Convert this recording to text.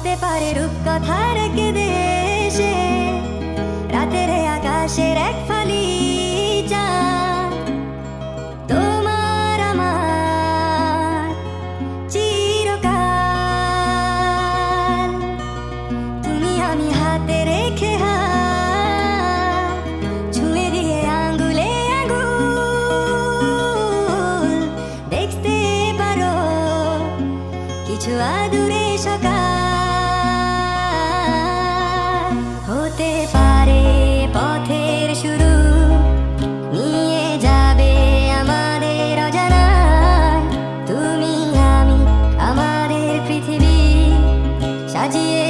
হতে পারে রূপকথার এক দেশে রাতের আকাশের এক ফালি চাঁদ। তোমার আমার চিরকাল, তুমি আমি হাতে রেখে হাত ছুঁয়ে দিয়ে আঙ্গুলে আঙ্গুল দেখতে পারো কিছু আদুরে সকাল। হতে পারে পথের শুরু, নিয়ে যাবে আমাদের অজানায়। তুমি আমি আমাদের পৃথিবী সাজিয়ে